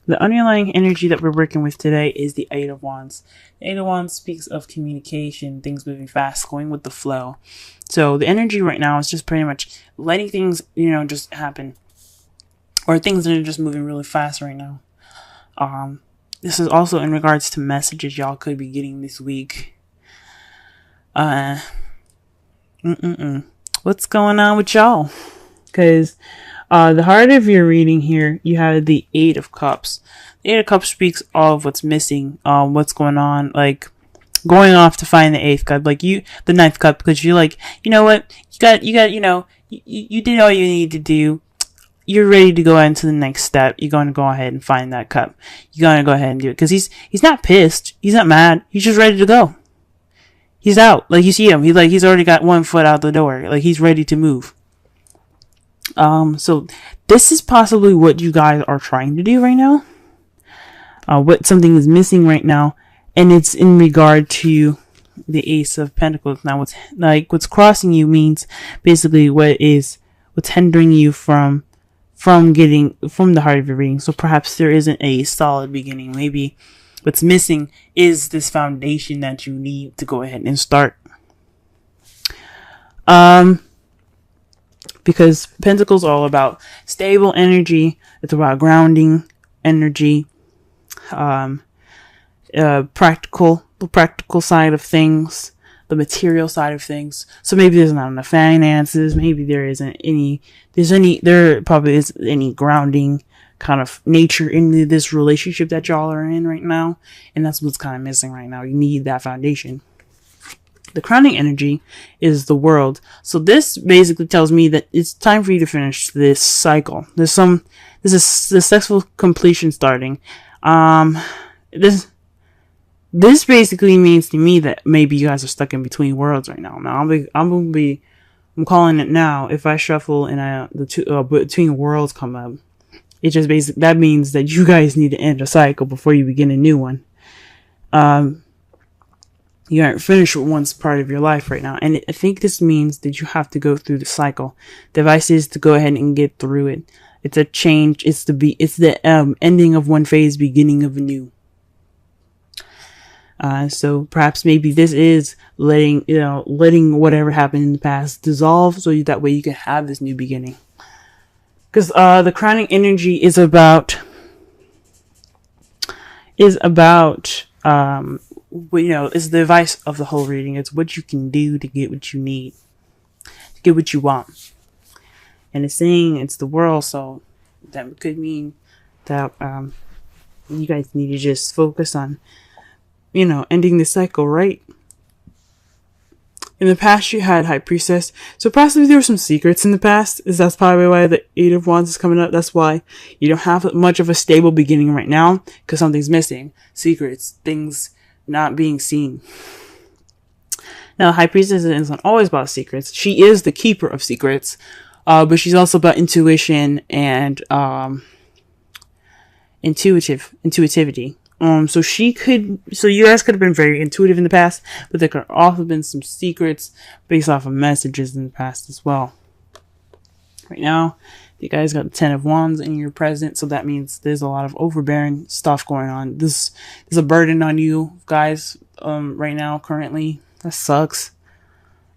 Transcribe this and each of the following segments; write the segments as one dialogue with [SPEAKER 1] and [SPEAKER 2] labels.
[SPEAKER 1] The underlying energy that we're working with today is the Eight of Wands. The Eight of Wands speaks of communication, things moving fast, going with the flow. So the energy right now is just pretty much letting things, just happen. Or things that are just moving really fast right now. This is also in regards to messages y'all could be getting this week. What's going on with y'all? Because the heart of your reading here, you have the Eight of Cups. The Eight of Cups speaks of what's missing, what's going on, like going off to find the eighth cup, like the ninth cup, because you're like, you know what, you did all you need to do. You're ready to go into the next step. You're going to go ahead and find that cup. You're going to go ahead and do it. Because he's not pissed. He's not mad. He's just ready to go. He's out. Like, you see him. He's already got one foot out the door. Like, he's ready to move. So this is possibly what you guys are trying to do right now. What something is missing right now. And it's in regard to the Ace of Pentacles. Now, what's crossing you means basically what's hindering you from getting from the heart of your reading. So perhaps there isn't a solid beginning. Maybe what's missing is this foundation that you need to go ahead and start. Because Pentacles are all about stable energy. It's about grounding energy. The practical side of things. The material side of things. So maybe there's not enough finances. Maybe there probably isn't any grounding kind of nature in this relationship that y'all are in right now. And that's what's kind of missing right now. You need that foundation. The crowning energy is the World. So this basically tells me that it's time for you to finish this cycle. There's a successful completion starting. This basically means to me that maybe you guys are stuck in between worlds right now. Now I'm calling it now. If I shuffle and the two between worlds come up, it just basically that means that you guys need to end a cycle before you begin a new one. You aren't finished with one part of your life right now, and I think this means that you have to go through the cycle. The advice is to go ahead and get through it. It's a change. It's the ending of one phase, beginning of a new. So perhaps maybe this is letting whatever happened in the past dissolve so that way you can have this new beginning. Because, the crowning energy is about, is the advice of the whole reading. It's what you can do to get what you need, to get what you want. And it's saying it's the world, so that could mean that, you guys need to just focus on, ending the cycle, right? In the past, you had High Priestess. So possibly there were some secrets in the past. That's probably why the Eight of Wands is coming up. That's why you don't have much of a stable beginning right now. Because something's missing. Secrets. Things not being seen. Now, High Priestess isn't always about secrets. She is the keeper of secrets. But she's also about intuition and intuitivity. So you guys could have been very intuitive in the past, but there could also have been some secrets based off of messages in the past as well. Right now, you guys got the Ten of Wands in your present, so that means there's a lot of overbearing stuff going on. There's a burden on you guys, right now, currently. That sucks.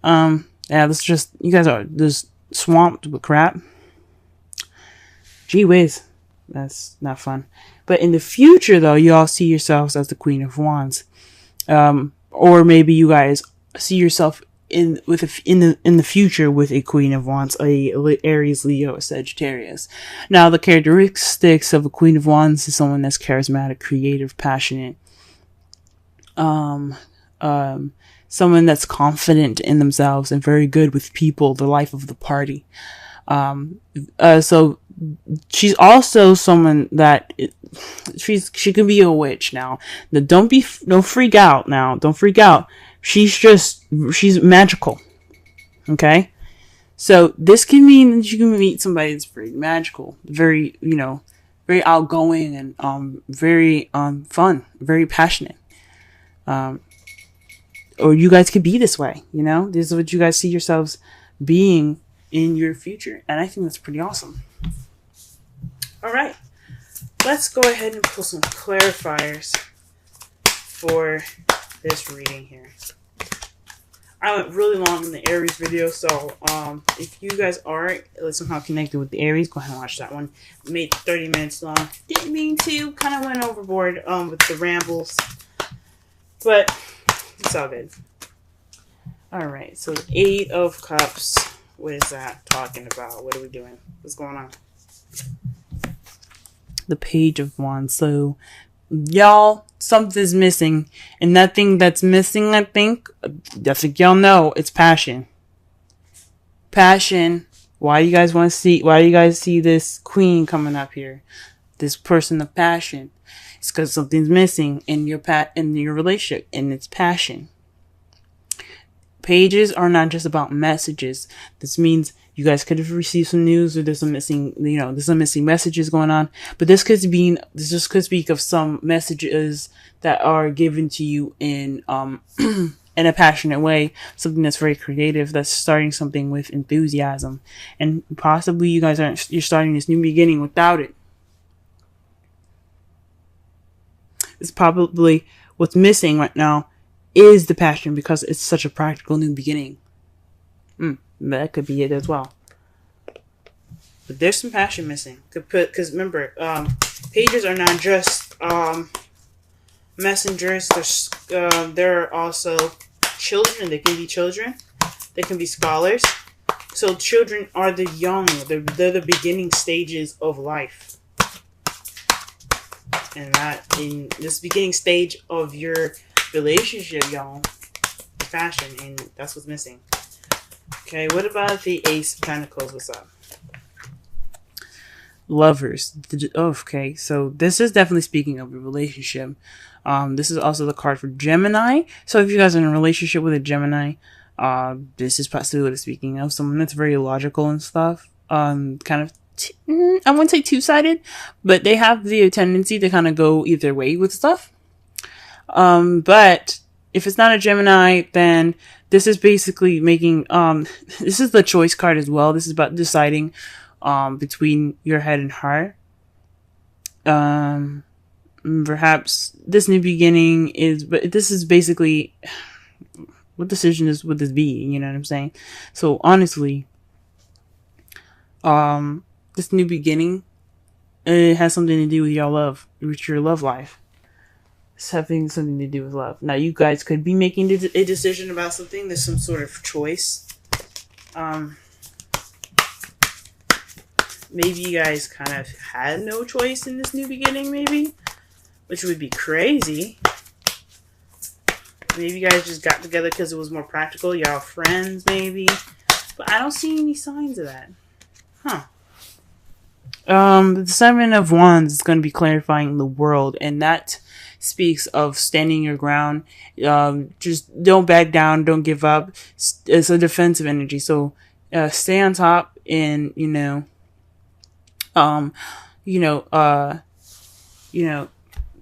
[SPEAKER 1] You guys are just swamped with crap. Gee whiz. That's not fun. But in the future, though, you all see yourselves as the Queen of Wands, or maybe you guys see yourself in the future with a Queen of Wands, a Aries, Leo, or Sagittarius. Now, the characteristics of a Queen of Wands is someone that's charismatic, creative, passionate, someone that's confident in themselves and very good with people, the life of the party. So she's also someone that she can be a witch now. Don't freak out now. Don't freak out. She's magical. Okay? So this can mean that you can meet somebody that's very magical, very, very outgoing and, very, fun, very passionate. Or you guys could be this way, this is what you guys see yourselves being in your future. And I think that's pretty awesome. All right. let's go ahead and pull some clarifiers for this reading here. I went really long in the Aries video, so if you guys are somehow connected with the Aries, go ahead and watch that one. Made 30 minutes long. Didn't mean to. Kind of went overboard with the rambles, but it's all good. All right, so the 8 of Cups. What is that talking about? What are we doing? What's going on? The Page of Wands. So, y'all, something's missing. And that thing that's missing, I think y'all know, it's passion. Passion. Why do you guys see this queen coming up here? This person of passion. It's because something's missing in your relationship, and it's passion. Pages are not just about messages. This means you guys could have received some news, or there's some missing messages going on. But this could speak of some messages that are given to you in in a passionate way, something that's very creative, that's starting something with enthusiasm, and possibly you're starting this new beginning without it. It's probably what's missing right now is the passion, because it's such a practical new beginning. That could be it as well. But there's some passion missing. Because remember, pages are not just messengers. They're also children. They can be children. They can be scholars. So children are the young. They're the beginning stages of life. And that in this beginning stage of your relationship, y'all, passion, and that's what's missing. Okay, what about the Ace of Pentacles? What's up? Lovers. Okay, so this is definitely speaking of a relationship. This is also the card for Gemini. So if you guys are in a relationship with a Gemini, this is possibly what it's speaking of. Someone that's very logical and stuff. Kind of, I wouldn't say two-sided, but they have the tendency to kind of go either way with stuff. But if it's not a Gemini, then this is basically making, this is the choice card as well. This is about deciding, between your head and heart. Perhaps this new beginning but this is basically, what decision would this be? You know what I'm saying? So honestly, this new beginning, it has something to do with your love life. It's having something to do with love. Now, you guys could be making a decision about something. There's some sort of choice. Maybe you guys kind of had no choice in this new beginning, maybe. Which would be crazy. Maybe you guys just got together because it was more practical. Y'all friends, maybe. But I don't see any signs of that. Huh. The 7 of Wands is going to be clarifying the world. And that speaks of standing your ground. Just don't back down. Don't give up. It's a defensive energy. So stay on top and,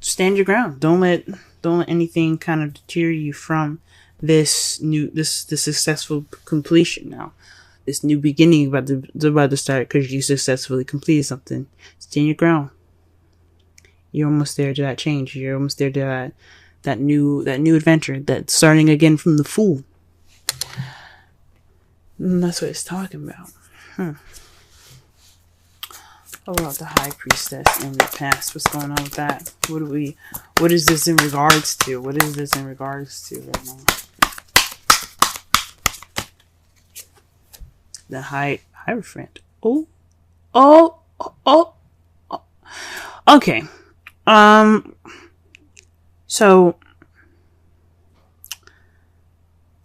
[SPEAKER 1] stand your ground. Don't let anything kind of deter you from this successful completion now. This new beginning about to start because you successfully completed something. Stand your ground. You're almost there to that change. You're almost there to that new adventure. That starting again from the Fool. And that's what it's talking about. How about the High Priestess in the past? What's going on with that? What is this in regards to? What is this in regards to right now? The Hierophant. Oh. Okay. So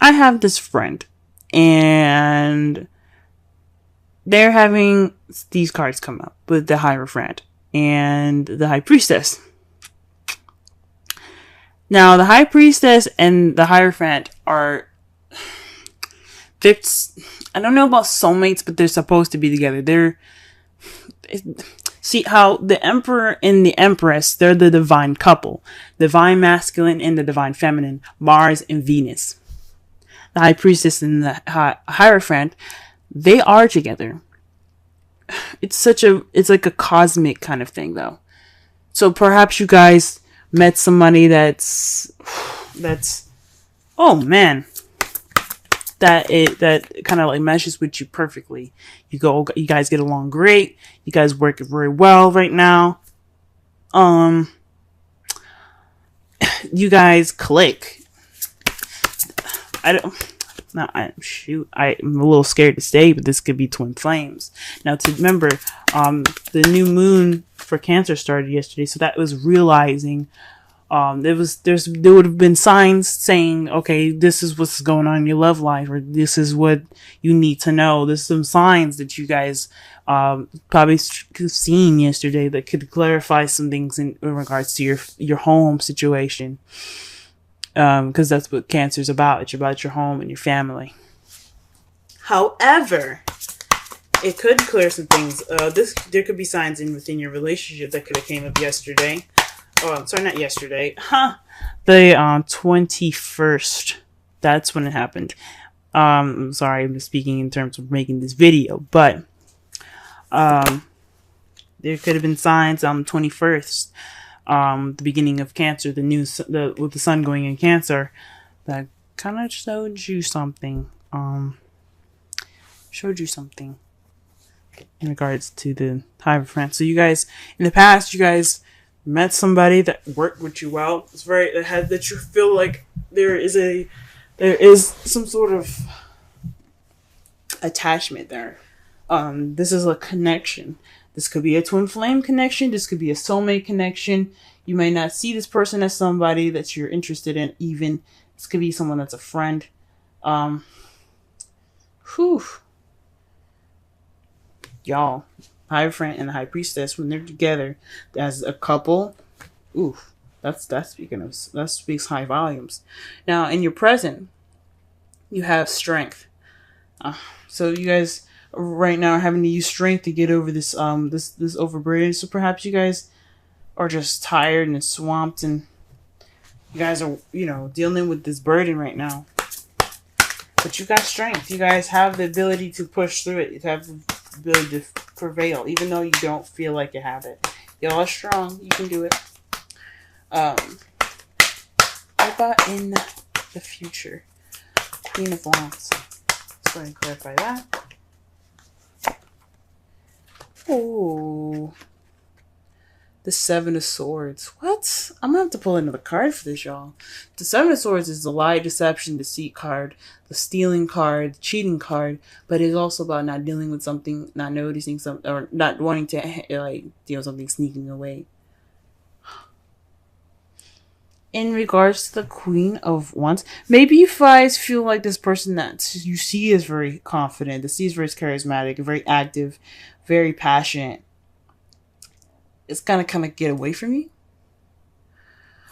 [SPEAKER 1] I have this friend, and they're having these cards come up with the Hierophant and the High Priestess. Now, the High Priestess and the Hierophant are, I don't know about soulmates, but they're supposed to be together. See how the Emperor and the Empress, they're the divine couple. Divine masculine and the divine feminine. Mars and Venus. The High Priestess and the Hierophant, they are together. It's like a cosmic kind of thing, though. So perhaps you guys met somebody that's oh man, that kind of like meshes with you perfectly. You guys get along great. You guys work very well right now. You guys click. I'm a little scared to say, but this could be twin flames. Now, to remember, the new moon for Cancer started yesterday, so that was realizing. There would have been signs saying, okay, this is what's going on in your love life, or this is what you need to know. There's some signs that you guys probably seen yesterday that could clarify some things in regards to your home situation. Because that's what Cancer is about. It's about your home and your family. However, it could clear some things. There could be signs within your relationship that could have came up yesterday. Oh, sorry, not yesterday. The 21st. That's when it happened. I'm sorry, I'm speaking in terms of making this video, but there could have been signs on the 21st. The beginning of Cancer, with the sun going in Cancer, that kind of showed you something. In regards to the Hierophant. So you guys, in the past, you guys met somebody that worked with you well. That you feel like there is some sort of attachment there. This is a connection. This could be a twin flame connection. This could be a soulmate connection. You may not see this person as somebody that you're interested in. Even this could be someone that's a friend. Y'all, Hierophant and the High Priestess, when they're together as a couple, that speaks high volumes. Now, in your present, you have strength. So you guys right now are having to use strength to get over this overburden. So perhaps you guys are just tired and swamped, and you guys are, dealing with this burden right now. But you got strength. You guys have the ability to push through it. You have the ability to prevail, even though you don't feel like you have it. Y'all are strong. You can do it. What about in the future? Queen of Wands. Let's go ahead and clarify that. Oh, the Seven of Swords. What? I'm gonna have to pull another card for this, y'all. The Seven of Swords is the lie, deception, deceit card, the stealing card, the cheating card, but it's also about not dealing with something, not noticing something, or not wanting to deal with something sneaking away. In regards to the Queen of Wands, maybe you guys feel like this person that you see is very confident, that sees very charismatic, very active, very passionate, it's gonna kind of get away from you.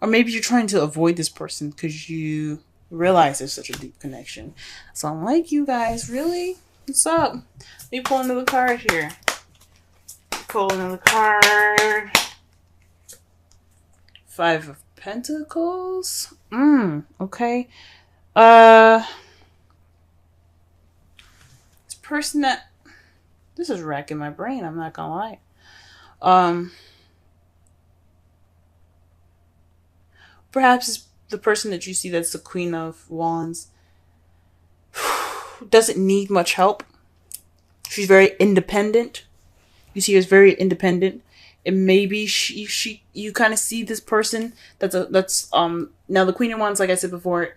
[SPEAKER 1] Or maybe you're trying to avoid this person because you realize there's such a deep connection. So I'm like, you guys, really? What's up? Let me pull another card here. Pull another card. Five of Pentacles. Okay. This person that... This is racking my brain, I'm not gonna lie. Perhaps it's the person that you see that's the Queen of Wands doesn't need much help. She's very independent. You see her as very independent. And maybe you kind of see this person that's now the Queen of Wands, like I said before,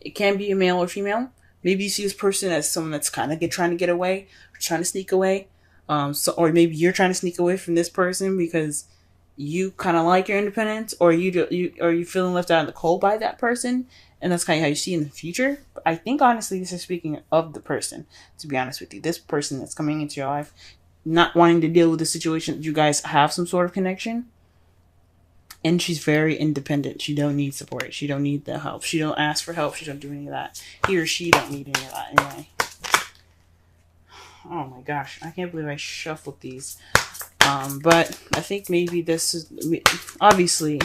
[SPEAKER 1] it can be a male or female. Maybe you see this person as someone that's kind of trying to get away, or trying to sneak away. Or maybe you're trying to sneak away from this person because you kind of like your independence, or you feeling left out in the cold by that person, and that's kind of how you see in the future. But I think honestly, this is speaking of the person. To be honest with you, this person that's coming into your life, not wanting to deal with the situation, you guys have some sort of connection, and she's very independent. She don't need support. She don't need the help. She don't ask for help. She don't do any of that. He or she don't need any of that anyway. Oh my gosh, I can't believe I shuffled these. But I think maybe this is... Obviously,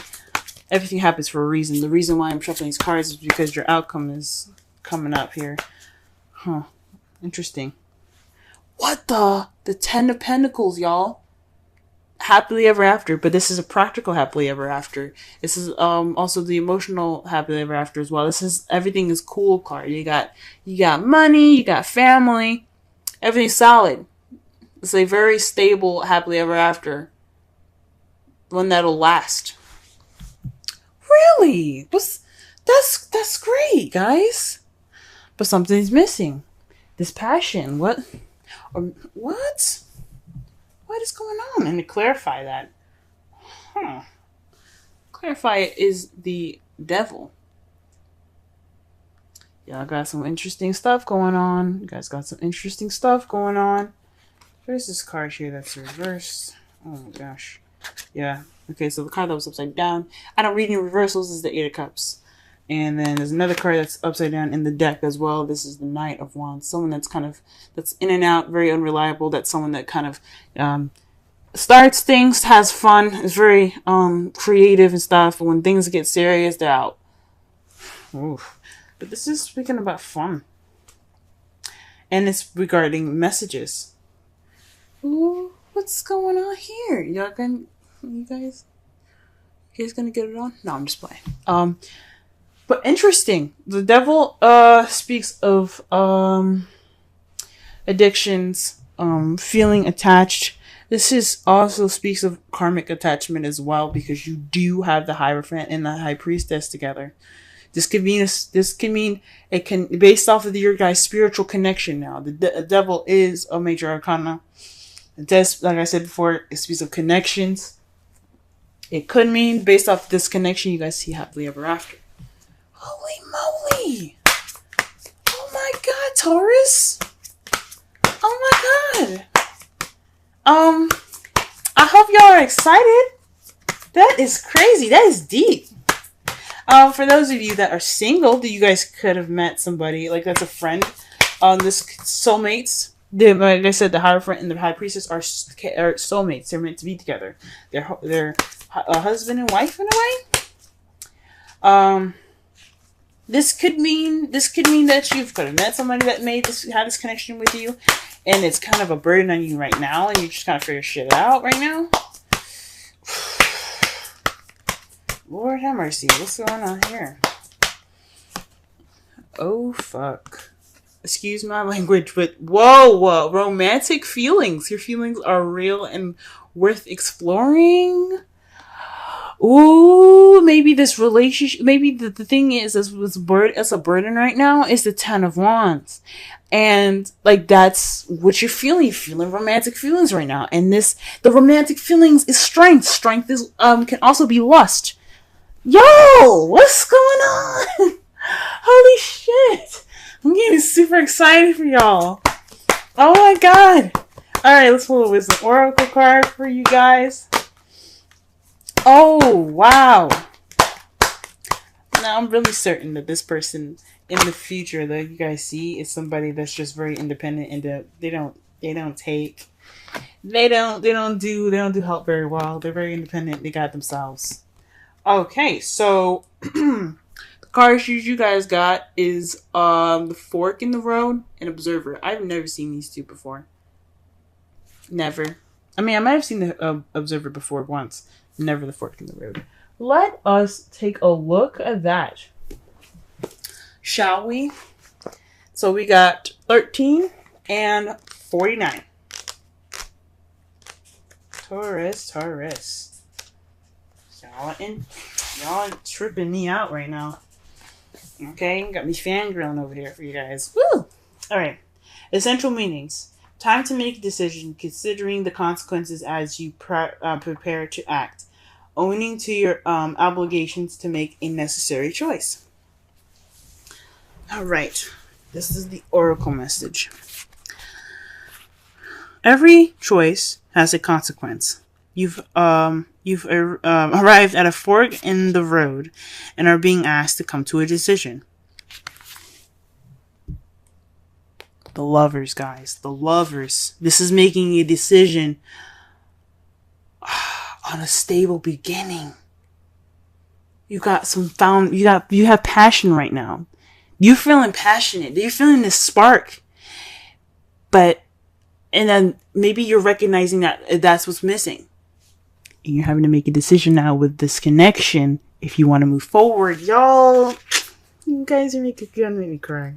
[SPEAKER 1] everything happens for a reason. The reason why I'm shuffling these cards is because your outcome is coming up here. Huh. Interesting. What the? The Ten of Pentacles, y'all. happily ever after, but this is a practical happily ever after. This is also the emotional happily ever after as well. This is everything is cool card. You got money, you got family, everything's solid. It's a very stable happily ever after. One that'll last. Really? That's great, guys. But something's missing. This passion. What? What? What is going on? And to clarify that. Clarify it is the devil. Y'all got some interesting stuff going on. You guys got some interesting stuff going on. There's this card here that's reversed. Oh my gosh. Yeah. Okay, so the card that was upside down. I don't read any reversals. Is the Eight of Cups. And then there's another card that's upside down in the deck as well. This is the Knight of Wands. Someone that's in and out, very unreliable. That's someone that kind of starts things, has fun, is very creative and stuff. But when things get serious, they're out. Oof. But this is speaking about fun. And it's regarding messages. Ooh, what's going on here? You guys gonna get it on? No, I'm just playing. But interesting. The devil speaks of addictions, feeling attached. This also speaks of karmic attachment as well, because you do have the Hierophant and the High Priestess together. This could mean it can, based off of your guys' spiritual connection. Now the devil is a major arcana. It does, like I said before, it speaks of connections. It could mean based off this connection, you guys see happily ever after. Holy moly! Oh my God, Taurus! Oh my God! I hope y'all are excited. That is crazy. That is deep. For those of you that are single, you guys could have met somebody like that's a friend. This soulmates. Like I said, the Hierophant and the High Priestess are soulmates. They're meant to be together. They're a husband and wife in a way. This could mean that you could have met somebody that had this connection with you, and it's kind of a burden on you right now, and you just kind of figure shit out right now. Lord have mercy, what's going on here? Oh fuck. Excuse my language, but whoa, romantic feelings. Your feelings are real and worth exploring. Ooh, maybe this relationship, maybe the thing is, it's a burden right now, is the Ten of Wands. And, like, that's what you're feeling. You're feeling romantic feelings right now. And the romantic feelings is strength. Strength is, can also be lust. Yo! What's going on? Holy shit! I'm getting super excited for y'all. Oh my God! Alright, let's pull a Wisdom Oracle card for you guys. Oh, wow. Now, I'm really certain that this person in the future that you guys see is somebody that's just very independent, and they don't do help very well. They're very independent. They got themselves. Okay, so the cards you guys got is the Fork in the Road and Observer. I've never seen these two before. Never. I mean, I might have seen the Observer before once. Never the Fork in the Road. Let us take a look at that, shall we? So we got 13 and 49. Taurus. Y'all tripping me out right now. Okay, got me fangirling over here for you guys. Woo! Alright. Essential meanings. Time to make a decision, considering the consequences as you prepare to act. Owning to your obligations to make a necessary choice. Alright. This is the Oracle message. Every choice has a consequence. You've arrived at a fork in the road and are being asked to come to a decision. The Lovers, guys. The Lovers. This is making a decision on a stable beginning. You have passion right now. You're feeling passionate. You're feeling this spark. And then maybe you're recognizing that that's what's missing. And you're having to make a decision now with this connection if you want to move forward. Y'all, you guys are gonna make me cry.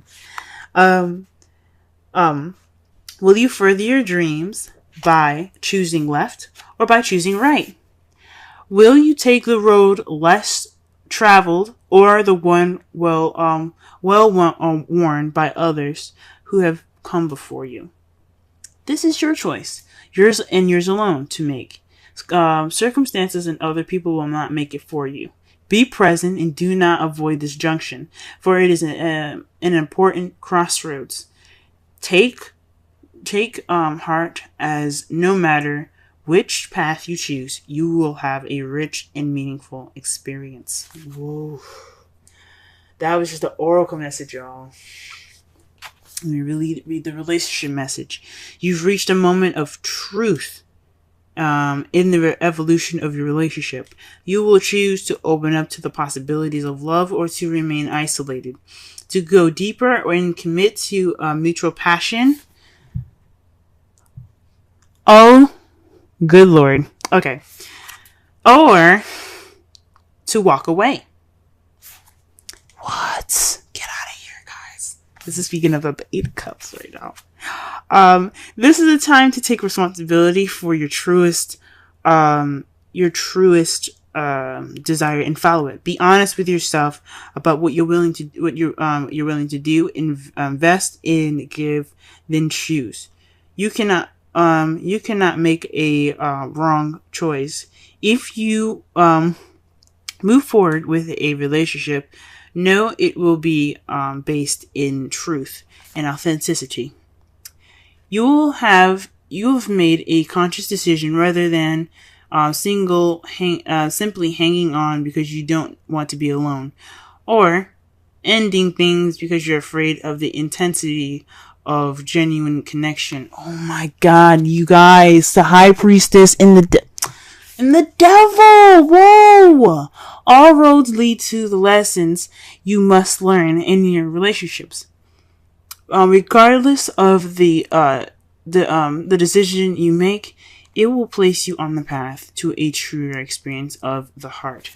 [SPEAKER 1] Will you further your dreams by choosing left or by choosing right? Will you take the road less traveled or the one worn by others who have come before you? This is your choice, yours and yours alone to make. Circumstances and other people will not make it for you. Be present and do not avoid this junction, for it is an important crossroads. Take heart, as no matter which path you choose, you will have a rich and meaningful experience. Whoa. That was just the oracle message, y'all. Let me really read the relationship message. You've reached a moment of truth in the evolution of your relationship. You will choose to open up to the possibilities of love or to remain isolated. To go deeper and commit to mutual passion. Oh, good Lord. Okay. Or to walk away. What? Get out of here, guys. This is speaking of the 8 of Cups right now. This is a time to take responsibility for your truest desire and follow it. Be honest with yourself about what you're willing to do. Invest in, give, then choose. You cannot make a wrong choice. If you move forward with a relationship, know it will be based in truth and authenticity. You have made a conscious decision rather than simply hanging on because you don't want to be alone, or ending things because you're afraid of the intensity of genuine connection. Oh my God, you guys, the High Priestess and the devil. Whoa! All roads lead to the lessons you must learn in your relationships. Regardless of the decision you make, it will place you on the path to a truer experience of the heart.